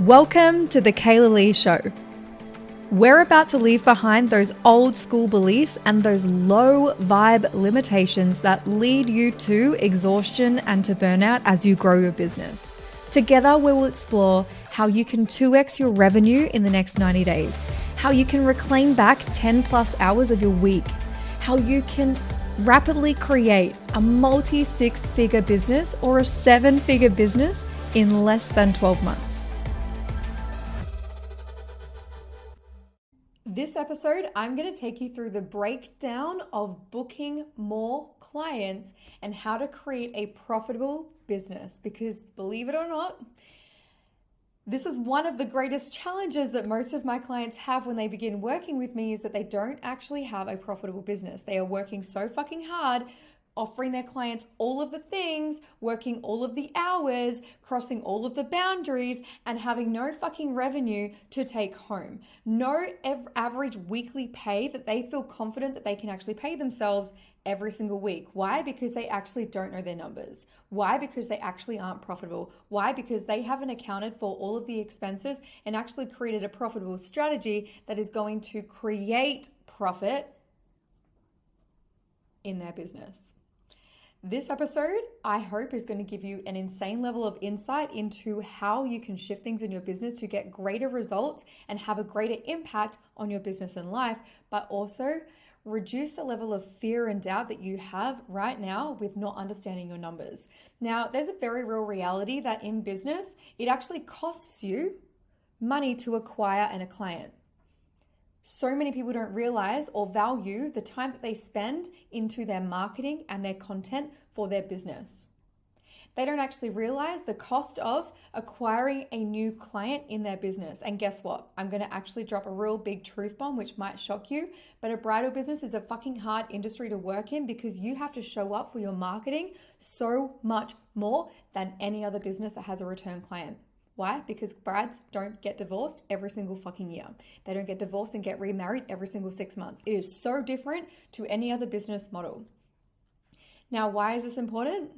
Welcome to the Kayla Lee Show. We're about to leave behind those old school beliefs and those low vibe limitations that lead you to exhaustion and to burnout as you grow your business. Together, we will explore how you can 2x your revenue in the next 90 days, how you can reclaim back 10 plus hours of your week, how you can rapidly create a multi-6-figure business or a 7-figure business in less than 12 months. This episode, I'm going to take you through the breakdown of booking more clients and how to create a profitable business. Because believe it or not, this is one of the greatest challenges that most of my clients have when they begin working with me, is that they don't actually have a profitable business. They are working so fucking hard, offering their clients all of the things, working all of the hours, crossing all of the boundaries, and having no fucking revenue to take home. No average weekly pay that they feel confident that they can actually pay themselves every single week. Why? Because they actually don't know their numbers. Why? Because they actually aren't profitable. Why? Because they haven't accounted for all of the expenses and actually created a profitable strategy that is going to create profit in their business. This episode, I hope, is going to give you an insane level of insight into how you can shift things in your business to get greater results and have a greater impact on your business and life, but also reduce the level of fear and doubt that you have right now with not understanding your numbers. Now, there's a very real reality that in business, it actually costs you money to acquire a client. So many people don't realize or value the time that they spend into their marketing and their content for their business. They don't actually realize the cost of acquiring a new client in their business. And guess what? I'm going to actually drop a real big truth bomb, which might shock you, but a bridal business is a fucking hard industry to work in because you have to show up for your marketing so much more than any other business that has a return client. Why? Because brides don't get divorced every single fucking year. They don't get divorced and get remarried every single 6 months. It is so different to any other business model. Now, why is this important?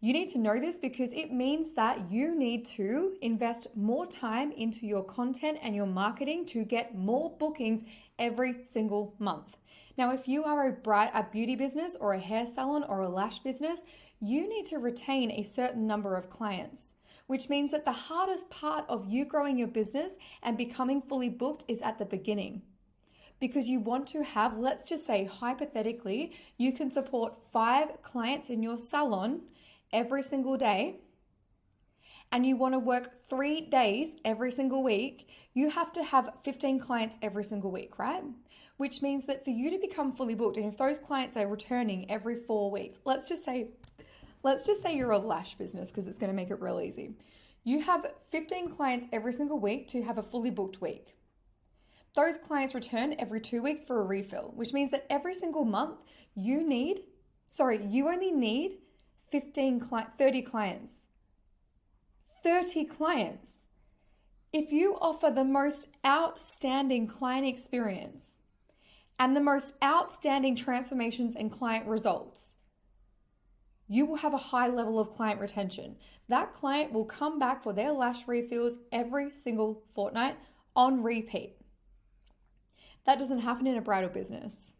You need to know this because it means that you need to invest more time into your content and your marketing to get more bookings every single month. Now, if you are a beauty business or a hair salon or a lash business, you need to retain a certain number of clients, which means that the hardest part of you growing your business and becoming fully booked is at the beginning. Because you want to have, let's just say hypothetically, you can support 5 clients in your salon every single day, and you want to work 3 days every single week, you have to have 15 clients every single week, right? Which means that for you to become fully booked, and if those clients are returning every 4 weeks, let's just say you're a lash business because it's going to make it real easy. You have 15 clients every single week to have a fully booked week. Those clients return every 2 weeks for a refill, which means that every single month you only need 30 clients. 30 clients. If you offer the most outstanding client experience and the most outstanding transformations and client results, you will have a high level of client retention. That client will come back for their lash refills every single fortnight on repeat. That doesn't happen in a bridal business.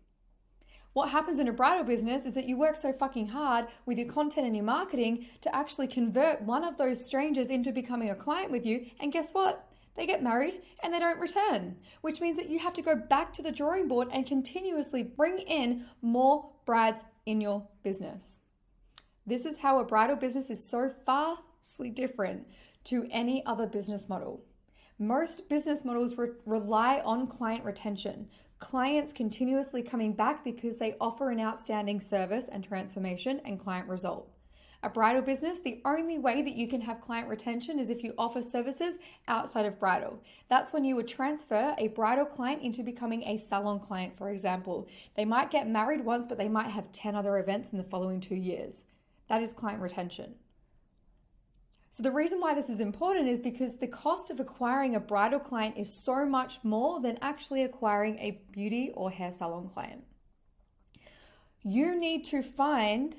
What happens in a bridal business is that you work so fucking hard with your content and your marketing to actually convert one of those strangers into becoming a client with you. And guess what? They get married and they don't return, which means that you have to go back to the drawing board and continuously bring in more brides in your business. This is how a bridal business is so vastly different to any other business model. Most business models rely on client retention, clients continuously coming back because they offer an outstanding service and transformation and client result. A bridal business, the only way that you can have client retention is if you offer services outside of bridal. That's when you would transfer a bridal client into becoming a salon client, for example. They might get married once, but they might have 10 other events in the following 2 years. That is client retention. So the reason why this is important is because the cost of acquiring a bridal client is so much more than actually acquiring a beauty or hair salon client. You need to find,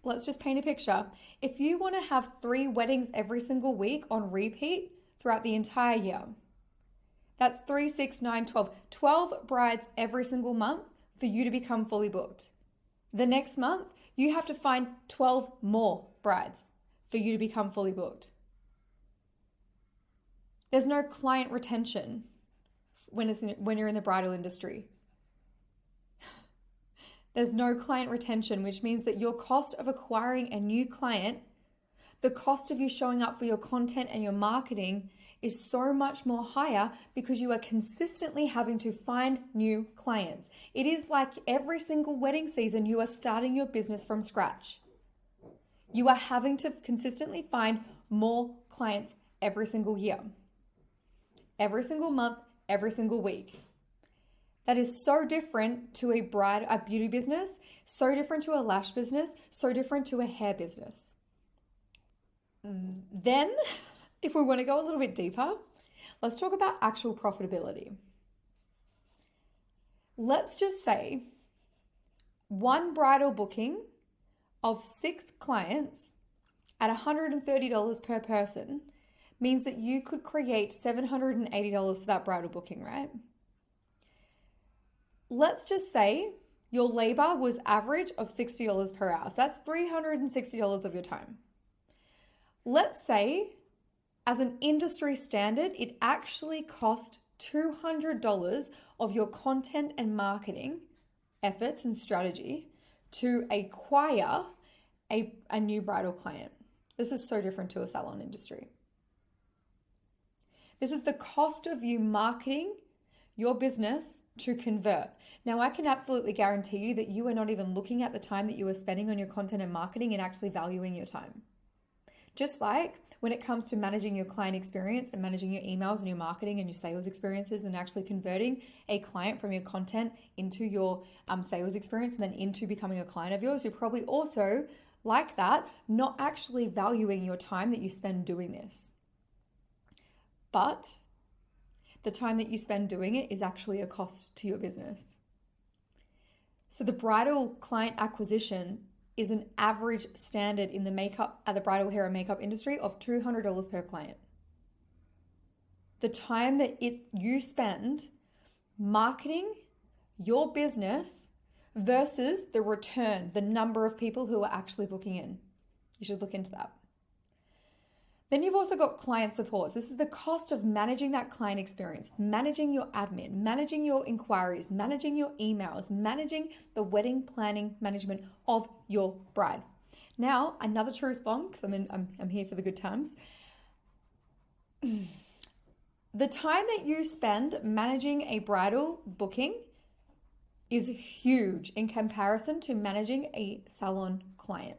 let's just paint a picture. If you want to have 3 weddings every single week on repeat throughout the entire year. That's 3, 6, 9, 12. 12 brides every single month for you to become fully booked. The next month, you have to find 12 more brides for you to become fully booked. There's no client retention when you're in the bridal industry. There's no client retention, which means that your cost of acquiring a new client, the cost of you showing up for your content and your marketing is so much more higher because you are consistently having to find new clients. It is like every single wedding season, you are starting your business from scratch. You are having to consistently find more clients every single year, every single month, every single week. That is so different to a beauty business, so different to a lash business, so different to a hair business. Then, if we want to go a little bit deeper, let's talk about actual profitability. Let's just say one bridal booking of 6 clients at $130 per person means that you could create $780 for that bridal booking, right? Let's just say your labor was average of $60 per hour. So that's $360 of your time. Let's say, as an industry standard, it actually cost $200 of your content and marketing efforts and strategy to acquire a new bridal client. This is so different to a salon industry. This is the cost of you marketing your business to convert. Now, I can absolutely guarantee you that you are not even looking at the time that you are spending on your content and marketing and actually valuing your time. Just like when it comes to managing your client experience and managing your emails and your marketing and your sales experiences and actually converting a client from your content into your sales experience and then into becoming a client of yours, you're probably also like that, not actually valuing your time that you spend doing this. But the time that you spend doing it is actually a cost to your business. So the bridal client acquisition is an average standard in the bridal hair and makeup industry of $200 per client. The time that you spend marketing your business versus the return, the number of people who are actually booking in. You should look into that. Then you've also got client supports. This is the cost of managing that client experience, managing your admin, managing your inquiries, managing your emails, managing the wedding planning management of your bride. Now, another truth bomb, because I'm here for the good times. The time that you spend managing a bridal booking is huge in comparison to managing a salon client.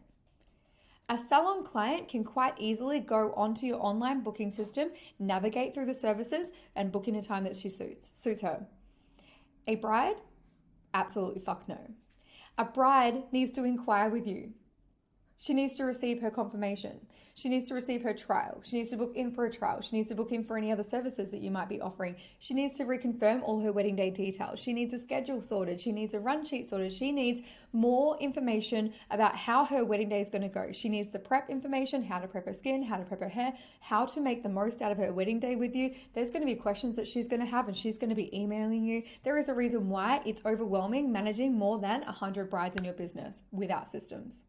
A salon client can quite easily go onto your online booking system, navigate through the services, and book in a time that suits her. A bride? Absolutely fuck no. A bride needs to inquire with you. She needs to receive her confirmation. She needs to receive her trial. She needs to book in for a trial. She needs to book in for any other services that you might be offering. She needs to reconfirm all her wedding day details. She needs a schedule sorted. She needs a run sheet sorted. She needs more information about how her wedding day is going to go. She needs the prep information, how to prep her skin, how to prep her hair, how to make the most out of her wedding day with you. There's going to be questions that she's going to have and she's going to be emailing you. There is a reason why it's overwhelming managing more than 100 brides in your business without systems.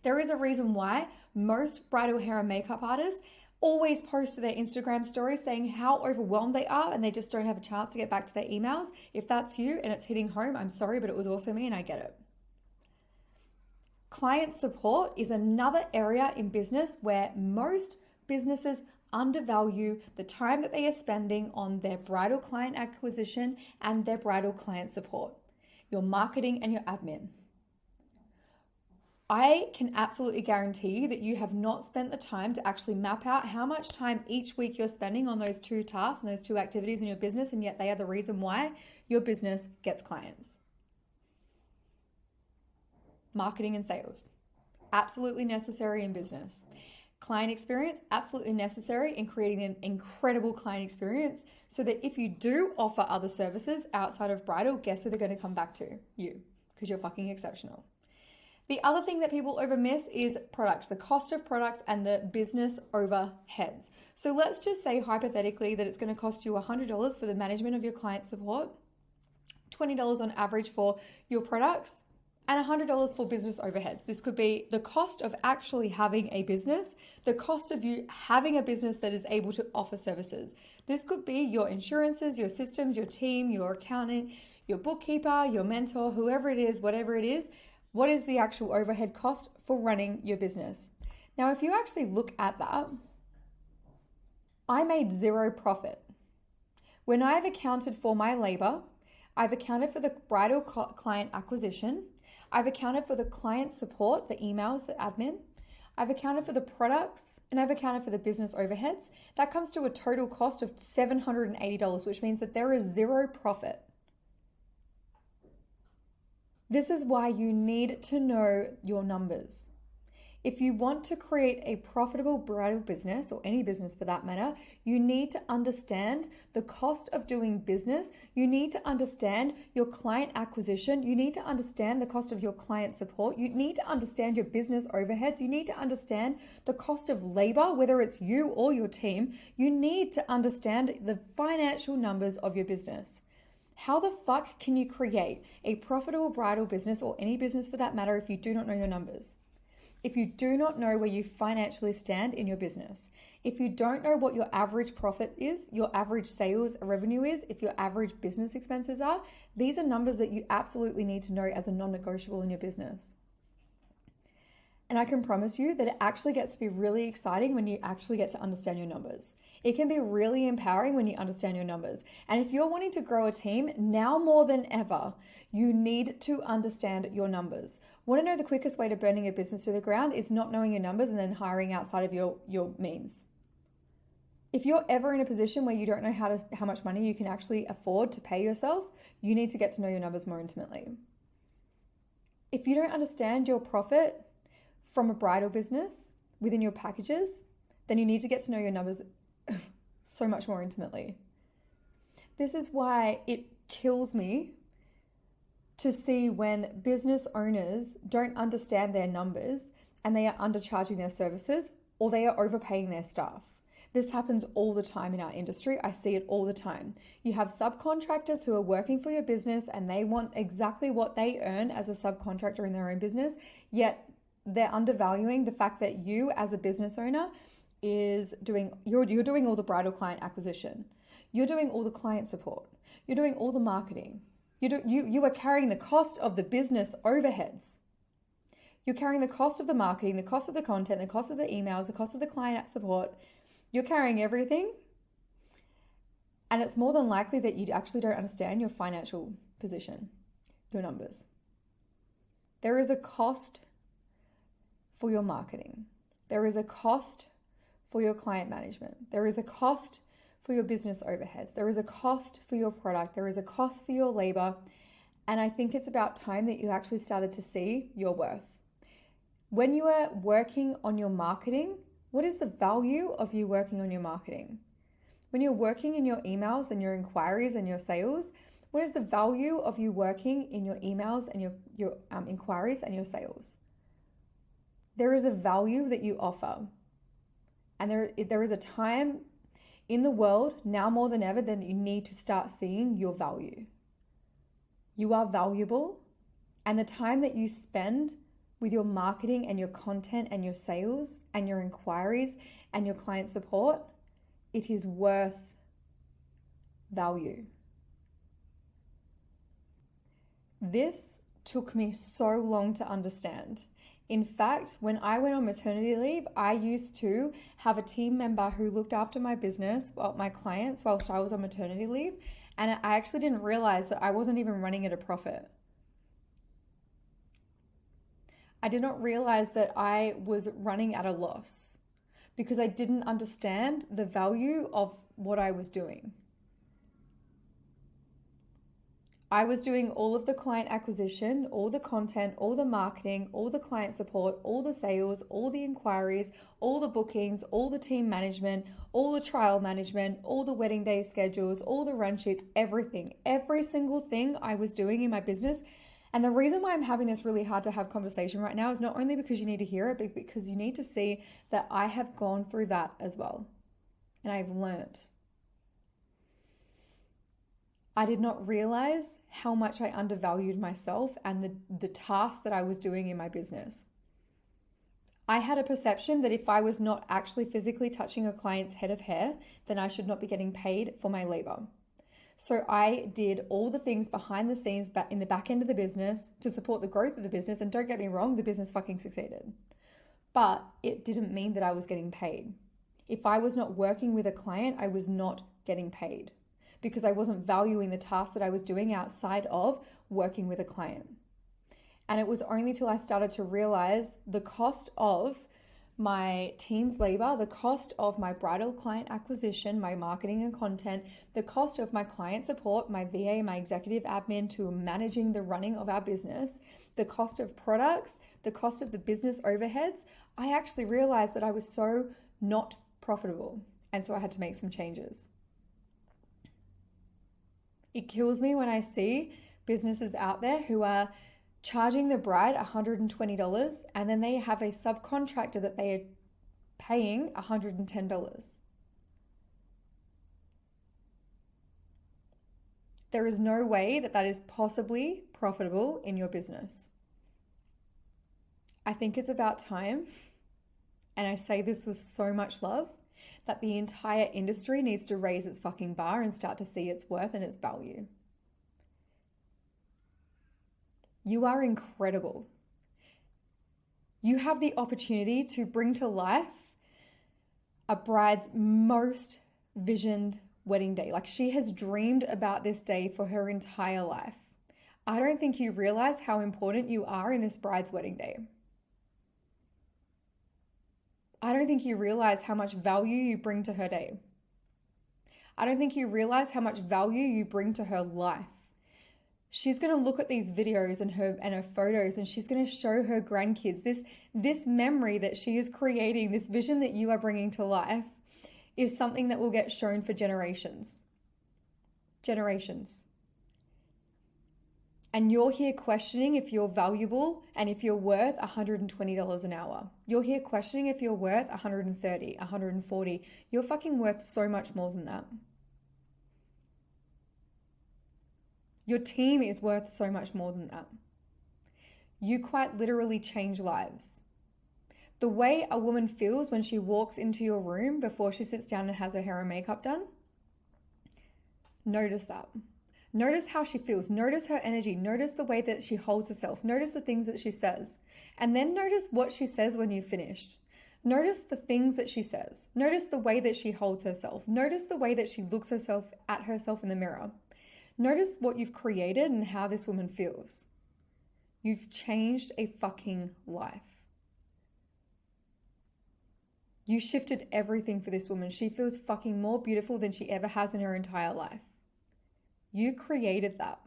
There is a reason why most bridal hair and makeup artists always post to their Instagram stories saying how overwhelmed they are and they just don't have a chance to get back to their emails. If that's you and it's hitting home, I'm sorry, but it was also me and I get it. Client support is another area in business where most businesses undervalue the time that they are spending on their bridal client acquisition and their bridal client support, your marketing and your admin. I can absolutely guarantee you that you have not spent the time to actually map out how much time each week you're spending on those 2 tasks and those 2 activities in your business, and yet they are the reason why your business gets clients. Marketing and sales, absolutely necessary in business. Client experience, absolutely necessary in creating an incredible client experience so that if you do offer other services outside of bridal, guess who they're going to come back to? You, because you're fucking exceptional. The other thing that people overmiss is products, the cost of products and the business overheads. So let's just say hypothetically that it's going to cost you $100 for the management of your client support, $20 on average for your products, and $100 for business overheads. This could be the cost of actually having a business, the cost of you having a business that is able to offer services. This could be your insurances, your systems, your team, your accountant, your bookkeeper, your mentor, whoever it is, whatever it is. What is the actual overhead cost for running your business? Now, if you actually look at that, I made zero profit. When I've accounted for my labor, I've accounted for the bridal client acquisition, I've accounted for the client support, the emails, the admin, I've accounted for the products, and I've accounted for the business overheads. That comes to a total cost of $780, which means that there is zero profit. This is why you need to know your numbers. If you want to create a profitable bridal business, or any business for that matter, you need to understand the cost of doing business. You need to understand your client acquisition. You need to understand the cost of your client support. You need to understand your business overheads. You need to understand the cost of labor, whether it's you or your team. You need to understand the financial numbers of your business. How the fuck can you create a profitable bridal business, or any business for that matter, if you do not know your numbers? If you do not know where you financially stand in your business, if you don't know what your average profit is, your average sales revenue is, if your average business expenses are, these are numbers that you absolutely need to know as a non-negotiable in your business. And I can promise you that it actually gets to be really exciting when you actually get to understand your numbers. It can be really empowering when you understand your numbers. And if you're wanting to grow a team, now more than ever, you need to understand your numbers. Want to know the quickest way to burning a business to the ground is not knowing your numbers and then hiring outside of your means. If you're ever in a position where you don't know how much money you can actually afford to pay yourself, you need to get to know your numbers more intimately. If you don't understand your profit from a bridal business within your packages, then you need to get to know your numbers so much more intimately. This is why it kills me to see when business owners don't understand their numbers and they are undercharging their services, or they are overpaying their staff. This happens all the time in our industry. I see it all the time. You have subcontractors who are working for your business and they want exactly what they earn as a subcontractor in their own business, yet they're undervaluing the fact that you as a business owner you're doing all the bridal client acquisition. You're doing all the client support. You're doing all the marketing. You are carrying the cost of the business overheads. You're carrying the cost of the marketing, the cost of the content, the cost of the emails, the cost of the client support. You're carrying everything. And it's more than likely that you actually don't understand your financial position, your numbers. There is a cost for your marketing. There is a cost for your client management. There is a cost for your business overheads. There is a cost for your product. There is a cost for your labor. And I think it's about time that you actually started to see your worth. When you are working on your marketing, what is the value of you working on your marketing? When you're working in your emails and your inquiries and your sales, what is the value of you working in your emails and your inquiries and your sales? There is a value that you offer. And there is a time in the world, now more than ever, that you need to start seeing your value. You are valuable, and the time that you spend with your marketing and your content and your sales and your inquiries and your client support, it is worth value. This took me so long to understand. In fact, when I went on maternity leave, I used to have a team member who looked after my business, my clients, whilst I was on maternity leave. And I actually didn't realize that I wasn't even running at a profit. I did not realize that I was running at a loss because I didn't understand the value of what I was doing. I was doing all of the client acquisition, all the content, all the marketing, all the client support, all the sales, all the inquiries, all the bookings, all the team management, all the trial management, all the wedding day schedules, all the run sheets, everything. Every single thing I was doing in my business, And the reason why I'm having this really hard to have conversation right now is not only because you need to hear it, but because you need to see that I have gone through that as well. And I've learned. I did not realize how much I undervalued myself and the tasks that I was doing in my business. I had a perception that if I was not actually physically touching a client's head of hair, then I should not be getting paid for my labor. So I did all the things behind the scenes in the back end of the business to support the growth of the business. And don't get me wrong, the business fucking succeeded. But it didn't mean that I was getting paid. If I was not working with a client, I was not getting paid because I wasn't valuing the tasks that I was doing outside of working with a client. And it was only till I started to realize the cost of my team's labor, the cost of my bridal client acquisition, my marketing and content, the cost of my client support, my VA, my executive admin, to managing the running of our business, the cost of products, the cost of the business overheads. I actually realized that I was so not profitable. And so I had to make some changes. It kills me when I see businesses out there who are charging the bride $120 and then they have a subcontractor that they are paying $110. There is no way that is possibly profitable in your business. I think it's about time, and I say this with so much love, that the entire industry needs to raise its fucking bar and start to see its worth and its value. You are incredible. You have the opportunity to bring to life a bride's most visioned wedding day. Like, she has dreamed about this day for her entire life. I don't think you realize how important you are in this bride's wedding day. I don't think you realize how much value you bring to her day. I don't think you realize how much value you bring to her life. She's going to look at these videos and her photos, and she's going to show her grandkids this memory that she is creating, this vision that you are bringing to life is something that will get shown for generations. Generations. And you're here questioning if you're valuable and if you're worth $120 an hour. You're here questioning if you're worth $130, $140. You're fucking worth so much more than that. Your team is worth so much more than that. You quite literally change lives. The way a woman feels when she walks into your room before she sits down and has her hair and makeup done, notice that. Notice how she feels. Notice her energy. Notice the way that she holds herself. Notice the things that she says. And then notice what she says when you've finished. Notice the things that she says. Notice the way that she holds herself. Notice the way that she looks at herself in the mirror. Notice what you've created and how this woman feels. You've changed a fucking life. You shifted everything for this woman. She feels fucking more beautiful than she ever has in her entire life. You created that.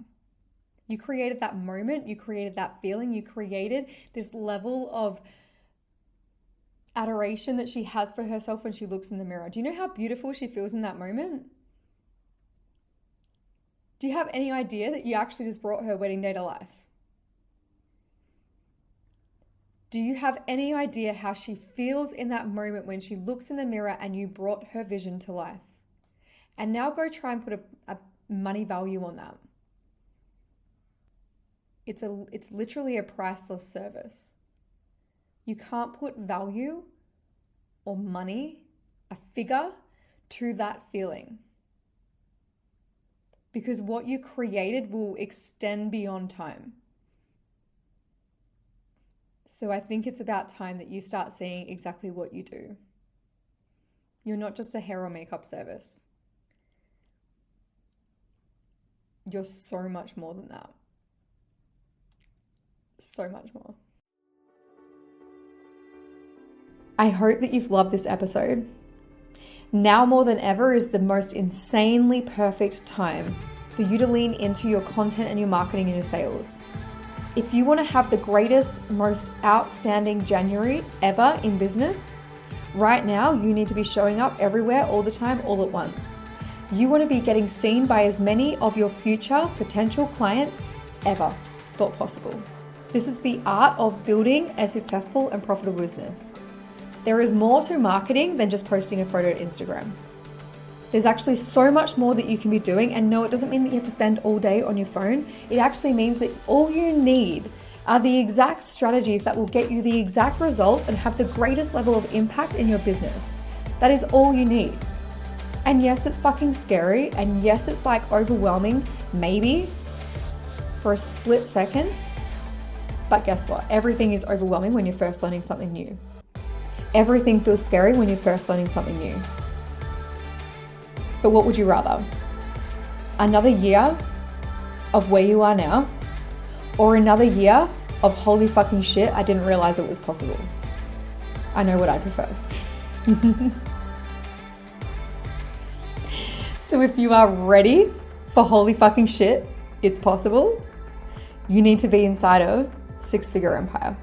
You created that moment. You created that feeling. You created this level of adoration that she has for herself when she looks in the mirror. Do you know how beautiful she feels in that moment? Do you have any idea that you actually just brought her wedding day to life? Do you have any idea how she feels in that moment when she looks in the mirror and you brought her vision to life? And now go try and put a money value on that. It's literally a priceless service. You can't put value or money, a figure, to that feeling. Because what you created will extend beyond time. So I think it's about time that you start seeing exactly what you do. You're not just a hair or makeup service. You're so much more than that. So much more. I hope that you've loved this episode. Now more than ever is the most insanely perfect time for you to lean into your content and your marketing and your sales. If you want to have the greatest, most outstanding January ever in business, right now you need to be showing up everywhere all the time, all at once. You want to be getting seen by as many of your future potential clients ever. not possible. This is the art of building a successful and profitable business. There is more to marketing than just posting a photo to Instagram. There's actually so much more that you can be doing, and no, it doesn't mean that you have to spend all day on your phone. It actually means that all you need are the exact strategies that will get you the exact results and have the greatest level of impact in your business. That is all you need. And yes, it's fucking scary, and yes, it's like overwhelming, maybe for a split second. But guess what? Everything is overwhelming when you're first learning something new. Everything feels scary when you're first learning something new. But what would you rather? Another year of where you are now, or another year of holy fucking shit, I didn't realize it was possible? I know what I prefer. So if you are ready for holy fucking shit, it's possible, you need to be inside of Six Figure Empire.